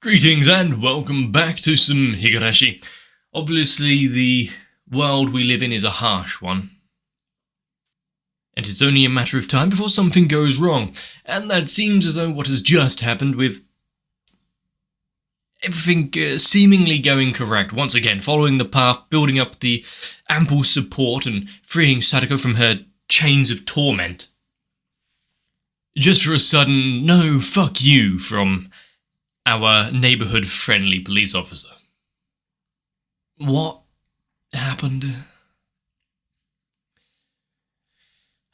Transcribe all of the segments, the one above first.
Greetings and welcome back to some Higurashi. Obviously, the world we live in is a harsh one. And it's only a matter of time before something goes wrong. And that seems as though what has just happened with everything seemingly going correct. Once again, following the path, building up the ample support and freeing Sadako from her chains of torment. Just for a sudden, no, fuck you from our neighborhood-friendly police officer. What happened?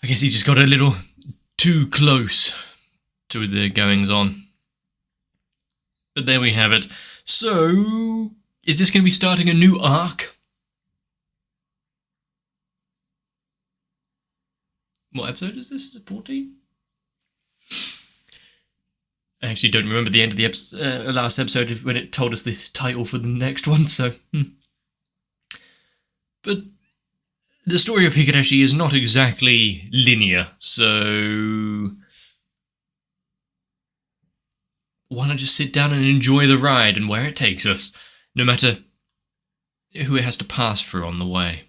I guess he just got a little too close to the goings-on. But there we have it. So, is this going to be starting a new arc? What episode is this? Is it 14? I actually don't remember the end of the last episode when it told us the title for the next one, so... But the story of Higurashi is not exactly linear, so... Why not just sit down and enjoy the ride and where it takes us, no matter who it has to pass through on the way.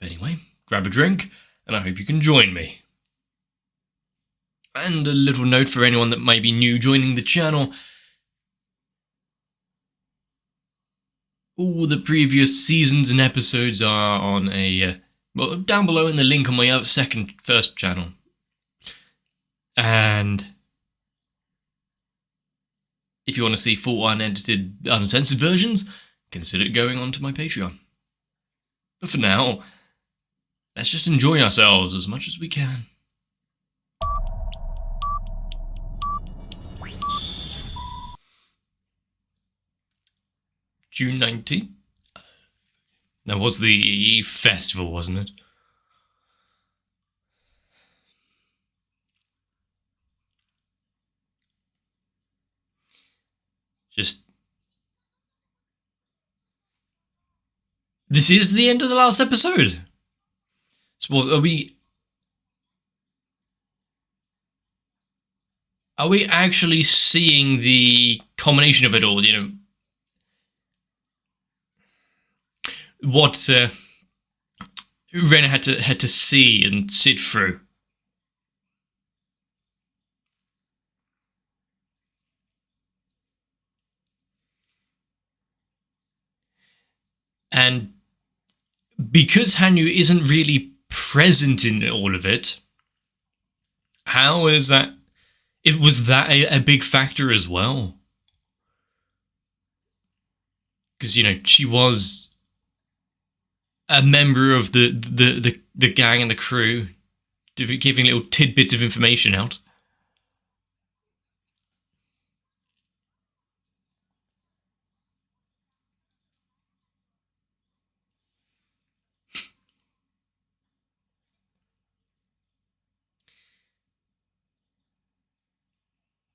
Anyway, grab a drink, and I hope you can join me. And a little note for anyone that may be new joining the channel. All the previous seasons and episodes are on well, down below in the link on my first channel. And if you want to see full unedited, uncensored versions, consider going on to my Patreon. But for now, let's just enjoy ourselves as much as we can. June 19th? That was the festival, wasn't it? This is the end of the last episode. So what, are we actually seeing the culmination of it all, you know? What Ren had to see and sit through. And because Hanyu isn't really present in all of it, how is that? Was that a big factor as well? Because, you know, she was a member of the gang and the crew, giving little tidbits of information out.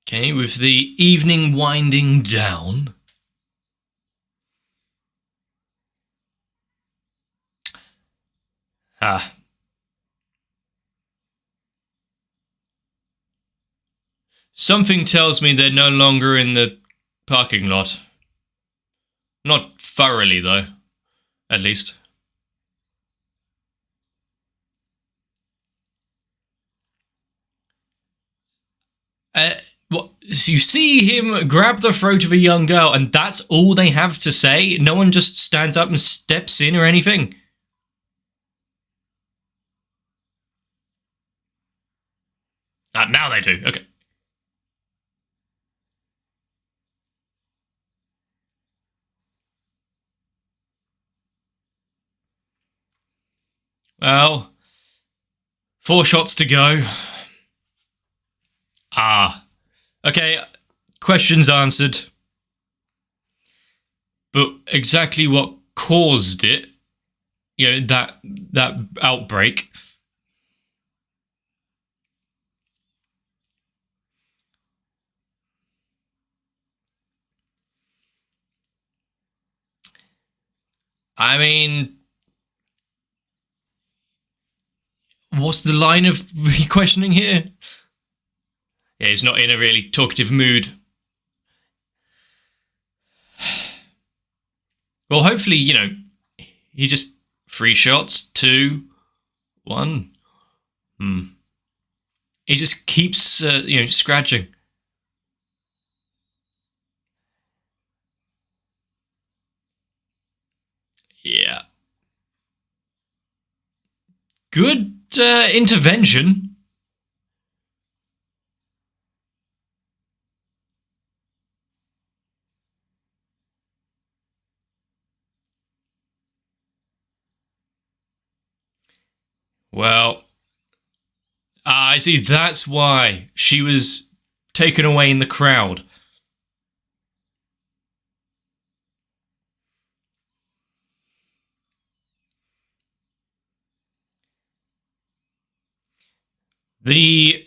Okay, with the evening winding down. Something tells me they're no longer in the parking lot. Not thoroughly, though. At least. What? So you see him grab the throat of a young girl, and that's all they have to say? No one just stands up and steps in or anything? Now they do. Okay. Well, 4 shots to go. Okay, questions answered. But exactly what caused it, you know, that outbreak. I mean, what's the line of questioning here? Yeah, he's not in a really talkative mood. Well, hopefully, he just 3 shots, 2, 1. He just keeps, scratching. Yeah. Good intervention. Well, I see, that's why she was taken away in the crowd. The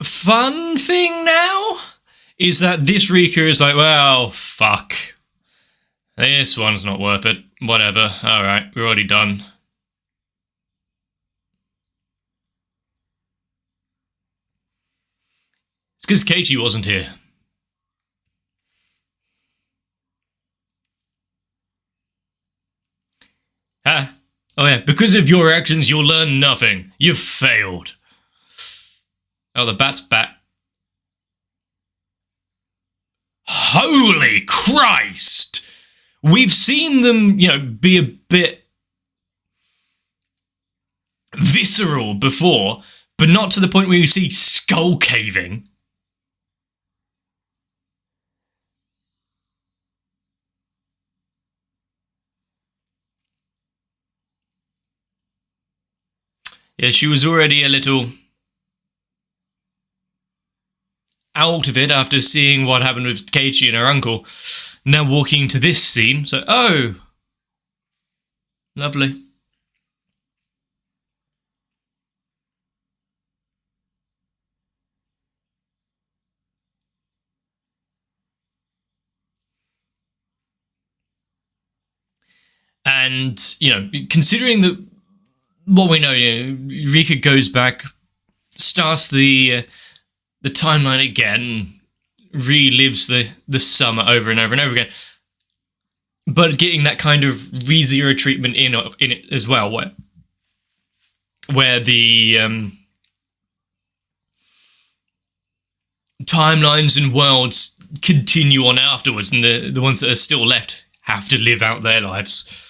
fun thing now is that this Rika is like, well, fuck. This one's not worth it. Whatever. Alright, we're already done. It's because Keiichi wasn't here. Huh? Oh yeah, because of your actions you'll learn nothing. You've failed. Oh, the bat's back. Holy Christ! We've seen them, be a bit visceral before, but not to the point where you see skull caving. Yeah, she was already a little out of it after seeing what happened with Keiichi and her uncle. Now walking into this scene, so, oh, lovely. And, considering that what we know, Rika goes back, starts the timeline again, relives the summer over and over and over again, but getting that kind of ReZero treatment in it as well, where the timelines and worlds continue on afterwards, and the ones that are still left have to live out their lives.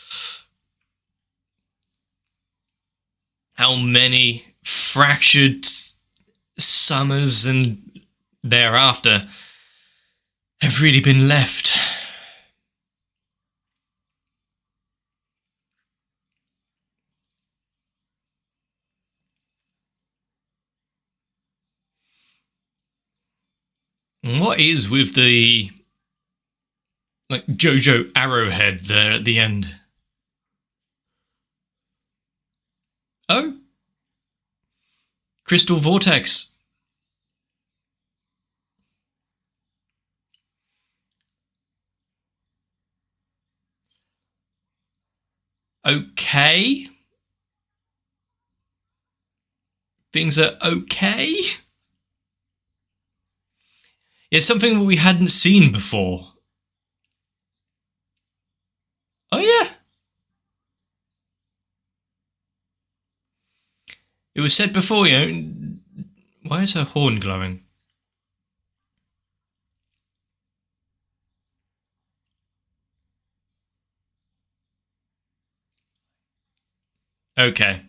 How many fractured summers and thereafter have really been left? And what is with the JoJo arrowhead there at the end? Oh, Crystal Vortex. Okay. Things are okay. Yeah, something that we hadn't seen before. Oh yeah. It was said before, why is her horn glowing? Okay.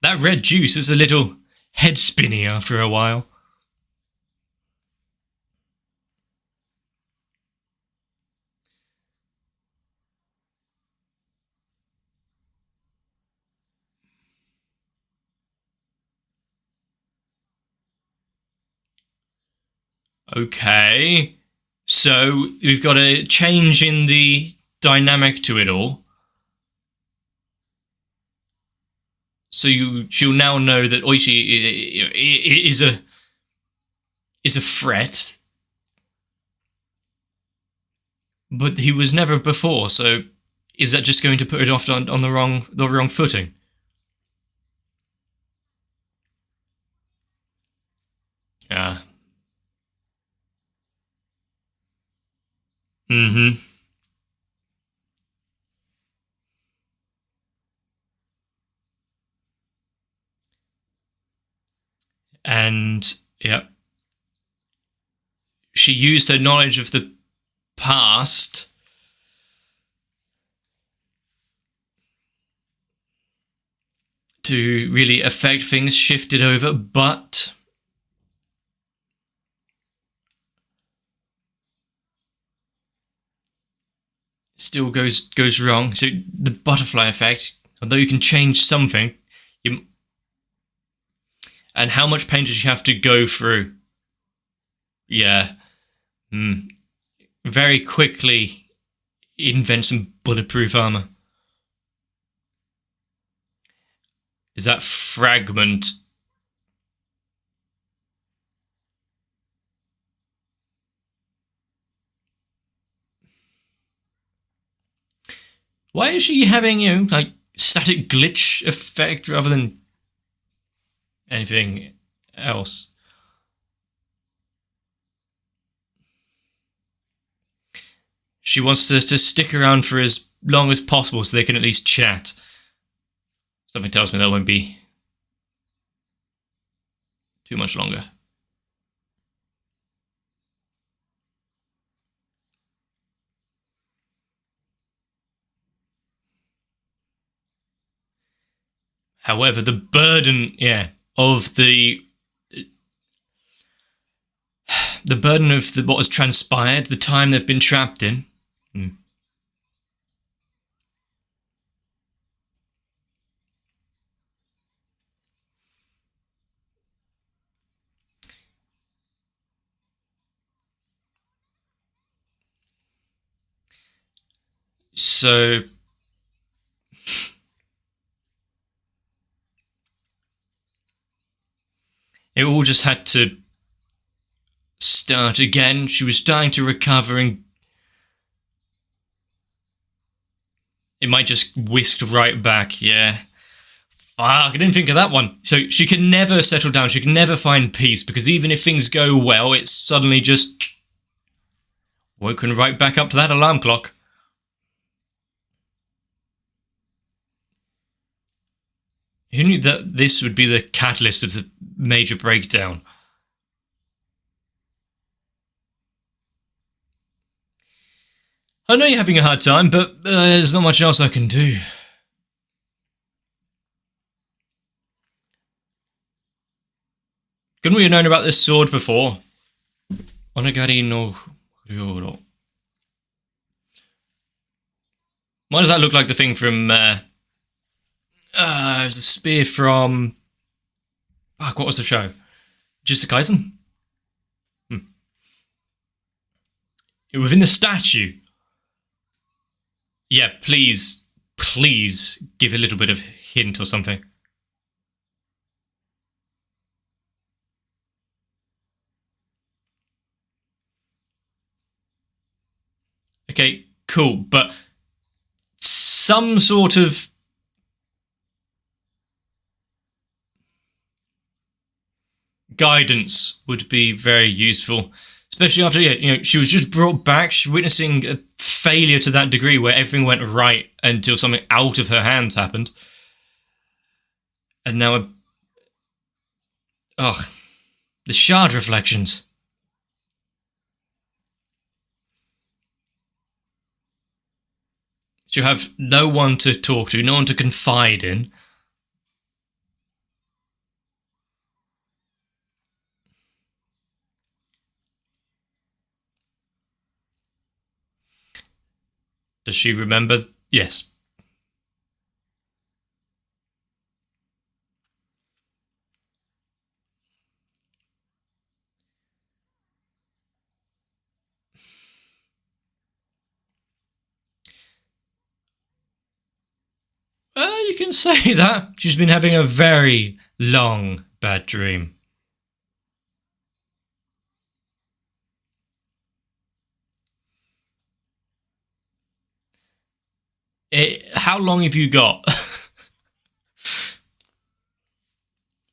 That red juice is a little head spinny after a while. Okay. So we've got a change in the dynamic to it all. So she'll now know that Oichi is a threat, but he was never before. So is that just going to put it off on the wrong footing? Yeah. Mm-hmm. And yeah, she used her knowledge of the past to really affect things, shifted over, but still goes wrong. So the butterfly effect, although you can change something, you, and how much pain does she have to go through? Yeah. Very quickly invent some bulletproof armor. Is that fragment? Why is she having, like static glitch effect rather than anything else? She wants to stick around for as long as possible so they can at least chat. Something tells me that won't be too much longer. However, the burden, of the burden of what has transpired, the time they've been trapped in. So it all just had to start again. She was starting to recover and it might just whisk right back. Yeah. Fuck, I didn't think of that one. So she can never settle down. She can never find peace because even if things go well, it's suddenly just woken right back up to that alarm clock. Who knew that this would be the catalyst of the major breakdown? I know you're having a hard time, but there's not much else I can do. Couldn't we have known about this sword before? Onagari no Ryoro. Why does that look like the thing from... it was a spear from... Fuck, what was the show? Jujutsu Kaisen? Within the statue. Yeah, please give a little bit of hint or something. Okay, cool, but some sort of guidance would be very useful, especially after she was just brought back. She's witnessing a failure to that degree where everything went right until something out of her hands happened, and now the shard reflections. She'll have no one to talk to, no one to confide in. Does she remember? Yes. You can say that. She's been having a very long bad dream. How long have you got?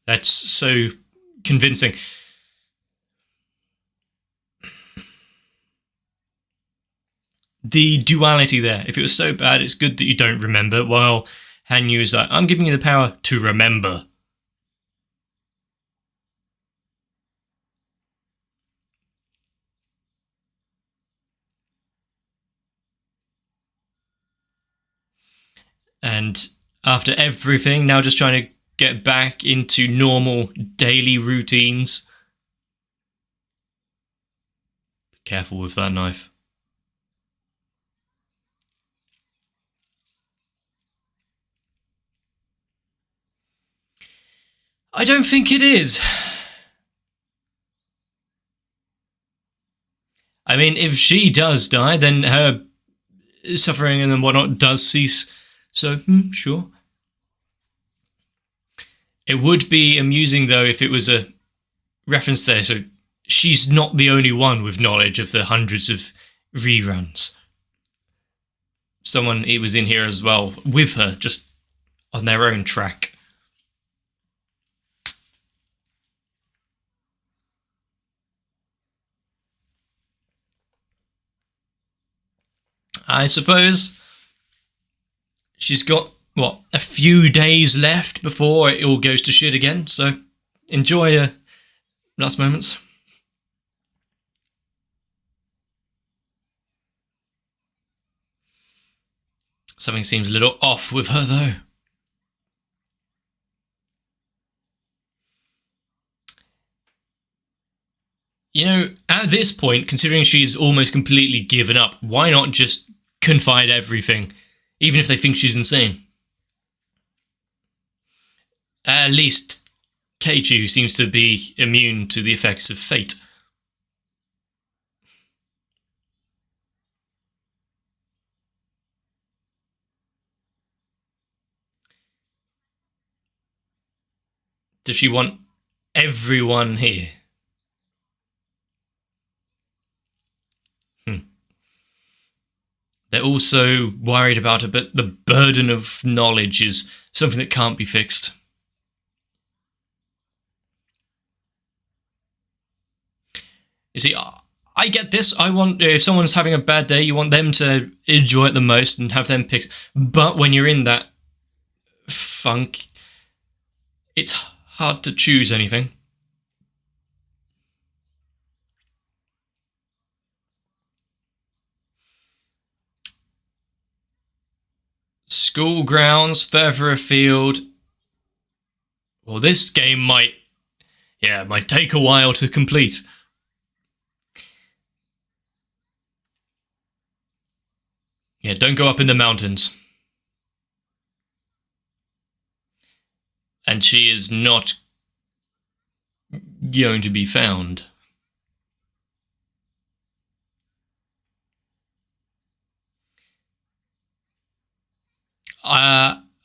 That's so convincing. the duality there. If it was so bad, it's good that you don't remember, while Hanyu is like, I'm giving you the power to remember. And after everything, now just trying to get back into normal daily routines. Be careful with that knife. I don't think it is. I mean, if she does die, then her suffering and whatnot does cease. So, sure. It would be amusing, though, if it was a reference there. So she's not the only one with knowledge of the hundreds of reruns. Someone, it was in here as well, with her, just on their own track. I suppose she's got, what, a few days left before it all goes to shit again, so enjoy her last moments. Something seems a little off with her, though. You know, at this point, considering she's almost completely given up, why not just confide everything, even if they think she's insane? At least Keiichi seems to be immune to the effects of fate. Does she want everyone here? They're also worried about her, but the burden of knowledge is something that can't be fixed. You see, I get this. I want, if someone's having a bad day, you want them to enjoy it the most and have them picked. But when you're in that funk, it's hard to choose anything. School grounds, further afield. Well, this game might take a while to complete. Yeah, don't go up in the mountains. And she is not going to be found.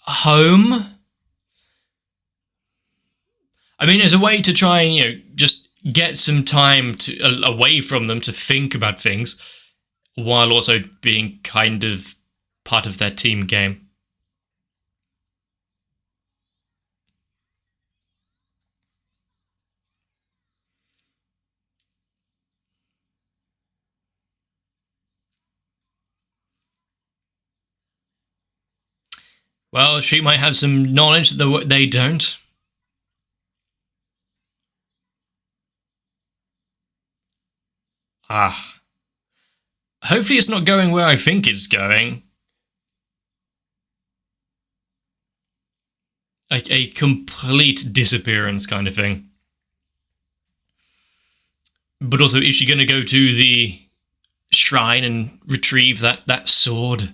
Home? I mean, as a way to try and, just get some time to away from them to think about things, while also being kind of part of their team game. Well, she might have some knowledge that they don't. Hopefully it's not going where I think it's going. Like a complete disappearance kind of thing. But also, is she going to go to the shrine and retrieve that sword?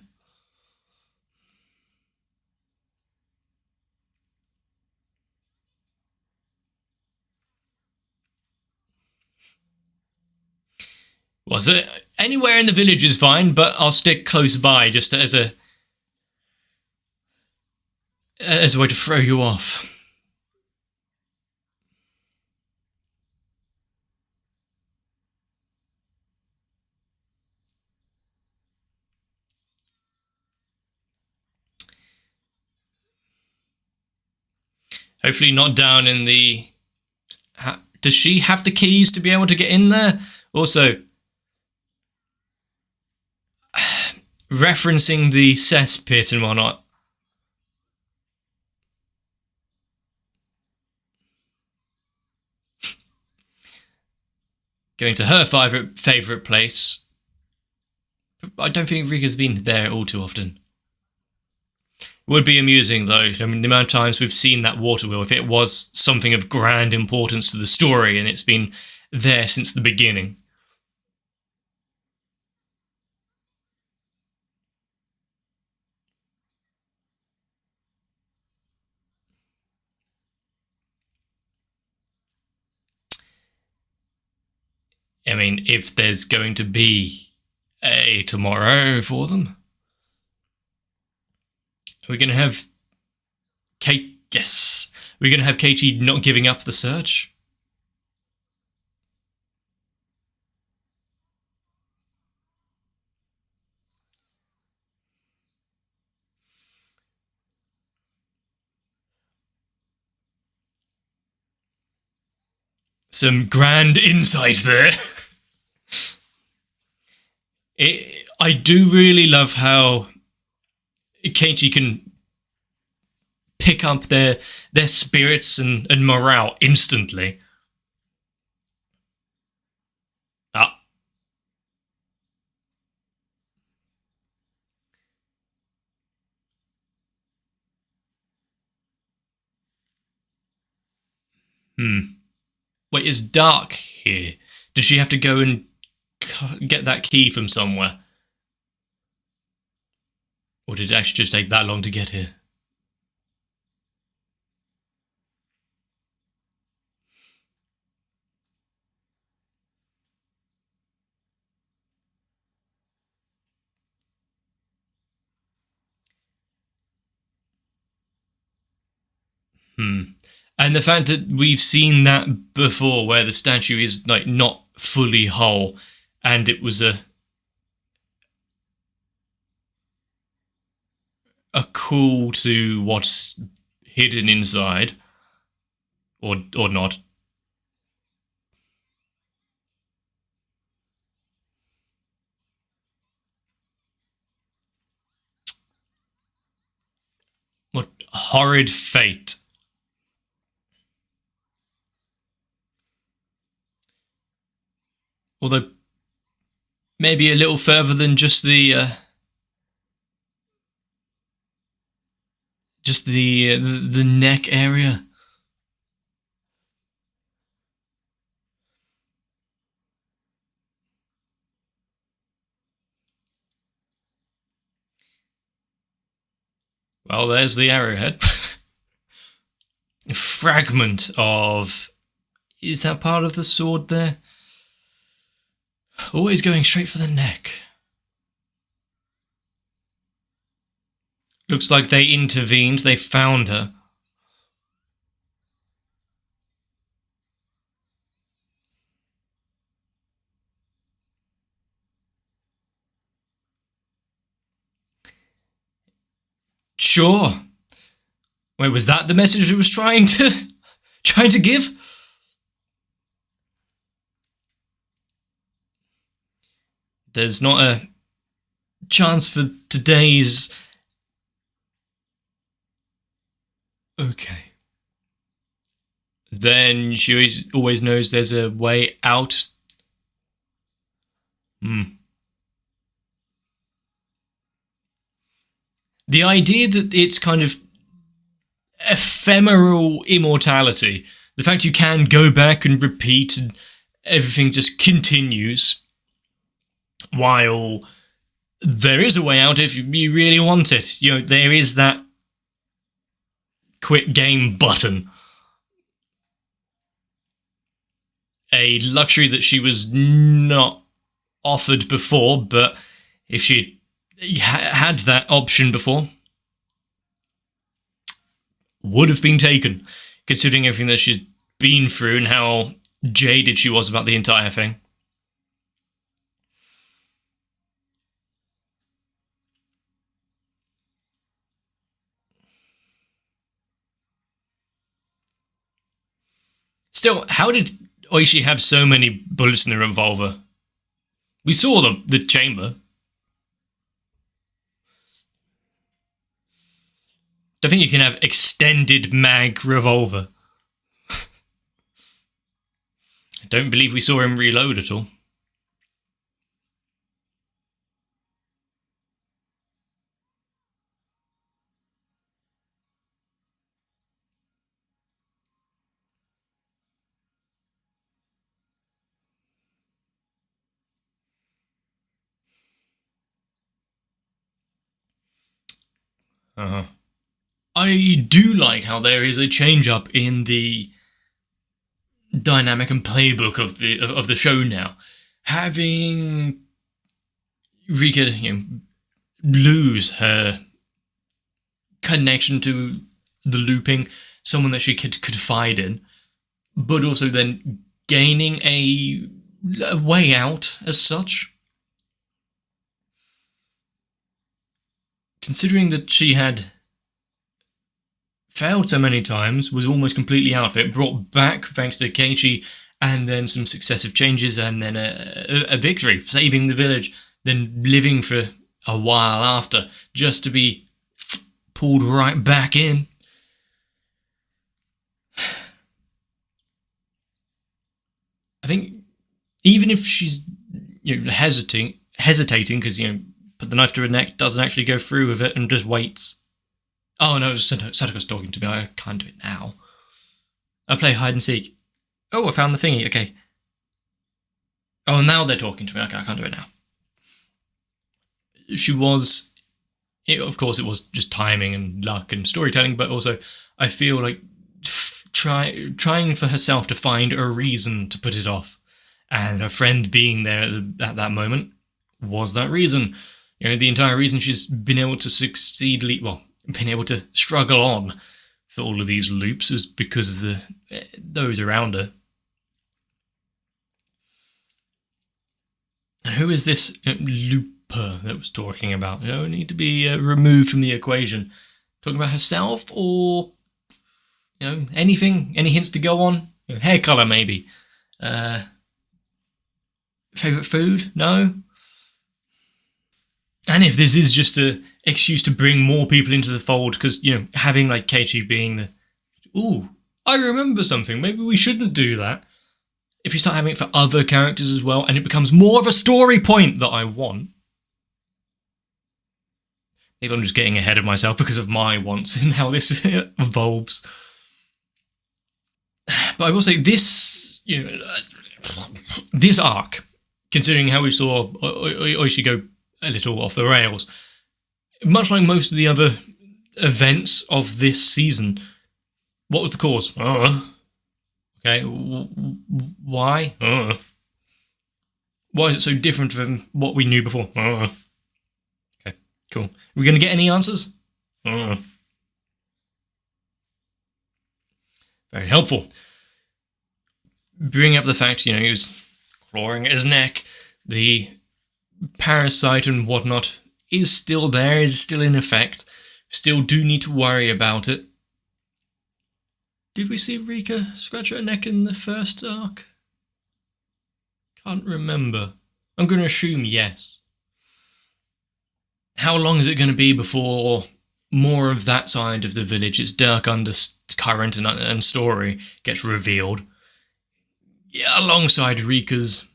Was it? Anywhere in the village is fine, but I'll stick close by just as a way to throw you off. Hopefully not down in the... Does she have the keys to be able to get in there? Also, referencing the cesspit and whatnot. Going to her favourite place. I don't think Rika's been there all too often. Would be amusing, though. I mean, the amount of times we've seen that water wheel, if it was something of grand importance to the story and it's been there since the beginning. I mean, if there's going to be a tomorrow for them, we're going to have Kate. Yes, we're going to have Keiichi not giving up the search. Some grand insight there. I do really love how Keiichi can pick up their spirits and morale instantly. Ah. Wait, it's dark here. Does she have to go and get that key from somewhere? Or did it actually just take that long to get here? And the fact that we've seen that before, where the statue is like not fully whole, and it was a call to what's hidden inside, or not. What horrid fate. Although, maybe a little further than just the neck area. Well, there's the arrowhead. A fragment of... Is that part of the sword there? Always going straight for the neck. Looks like they intervened. They found her. Sure. Wait, was that the message it was trying to give? There's not a chance for today's... Okay. Then she always knows there's a way out. The idea that it's kind of ephemeral immortality, the fact you can go back and repeat and everything just continues, while there is a way out if you really want it. You know, there is that quit game button. A luxury that she was not offered before, but if she had that option before, would have been taken, considering everything that she's been through and how jaded she was about the entire thing. Still, how did Oishi have so many bullets in the revolver? We saw the chamber. Don't think you can have extended mag revolver. I don't believe we saw him reload at all. I do like how there is a change up in the dynamic and playbook of the show now. Having Rika, lose her connection to the looping, someone that she could confide in, but also then gaining a way out as such. Considering that she had failed so many times, was almost completely out of it, brought back thanks to Keiichi, and then some successive changes, and then a victory, saving the village, then living for a while after, just to be pulled right back in. I think even if she's hesitating because put the knife to her neck, doesn't actually go through with it and just waits. Oh no, Sadako's talking to me. I can't do it now. I play hide and seek. Oh, I found the thingy. Okay. Oh, now they're talking to me. Okay, I can't do it now. She was... of course, it was just timing and luck and storytelling, but also I feel like trying for herself to find a reason to put it off. And her friend being there at that moment was that reason. The entire reason she's been able to been able to struggle on for all of these loops is because of those around her. And who is this looper that was talking about? Need to be removed from the equation. Talking about herself, or anything? Any hints to go on? Hair color, maybe. Favorite food? No. And if this is just an excuse to bring more people into the fold, because, having like Keiichi being the, ooh, I remember something, maybe we shouldn't do that. If you start having it for other characters as well, and it becomes more of a story point that I want. Maybe I'm just getting ahead of myself because of my wants and how this evolves. But I will say this, this arc, considering how we saw Oishi go a little off the rails, much like most of the other events of this season, what was the cause? Okay, why? Why is it so different from what we knew before? Okay, cool. Are we going to get any answers? Very helpful. Bring up the fact, he was clawing at his neck. The parasite and whatnot is still there, is still in effect. Still do need to worry about it. Did we see Rika scratch her neck in the first arc? Can't remember. I'm going to assume yes. How long is it going to be before more of that side of the village, its dark undercurrent and story, gets revealed? Yeah, alongside Rika's,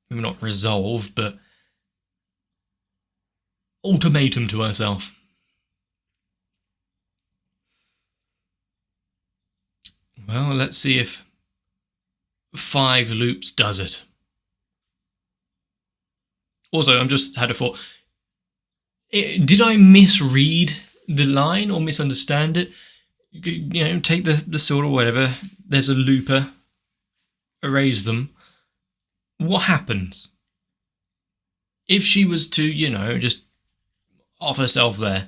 maybe not resolve, but ultimatum to herself. Well, let's see if 5 loops does it. Also, I'm just had a thought. Did I misread the line or misunderstand it? Take the sword or whatever. There's a looper. Erase them. What happens? If she was to, just off herself there,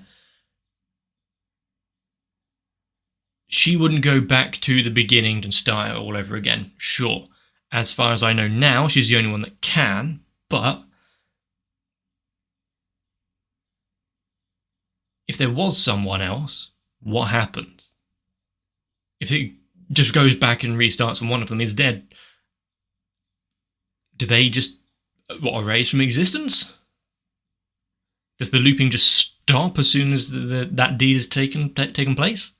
she wouldn't go back to the beginning and start all over again. Sure. As far as I know now, she's the only one that can, but if there was someone else, what happens? If it just goes back and restarts and one of them is dead, do they just erase from existence? Does the looping just stop as soon as that deed is taken place?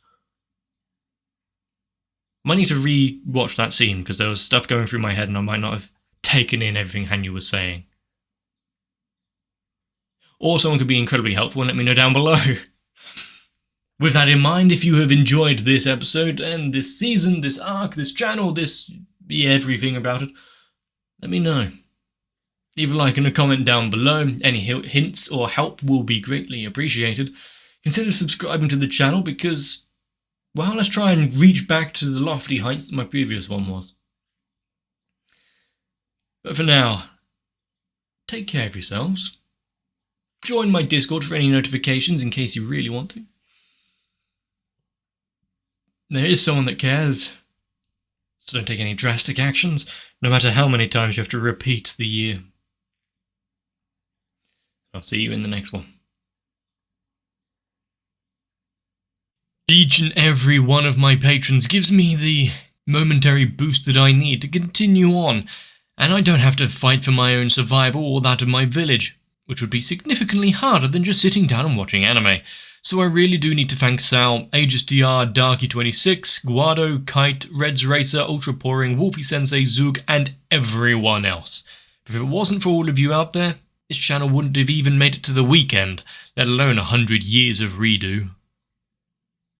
I might need to re-watch that scene, because there was stuff going through my head and I might not have taken in everything Hanyu was saying. Or someone could be incredibly helpful and let me know down below. With that in mind, if you have enjoyed this episode and this season, this arc, this channel, everything about it, let me know. Leave a like and a comment down below. Any hints or help will be greatly appreciated. Consider subscribing to the channel because, well, let's try and reach back to the lofty heights that my previous one was. But for now, take care of yourselves. Join my Discord for any notifications in case you really want to. There is someone that cares, so don't take any drastic actions, no matter how many times you have to repeat the year. I'll see you in the next one. Each and every one of my patrons gives me the momentary boost that I need to continue on, and I don't have to fight for my own survival or that of my village, which would be significantly harder than just sitting down and watching anime. So I really do need to thank Sal, AegisDR, Darky26, Guado, Kite, Reds Racer, Ultra Pouring, Wolfie Sensei, Zug, and everyone else. If it wasn't for all of you out there, this channel wouldn't have even made it to the weekend, let alone 100 years of redo.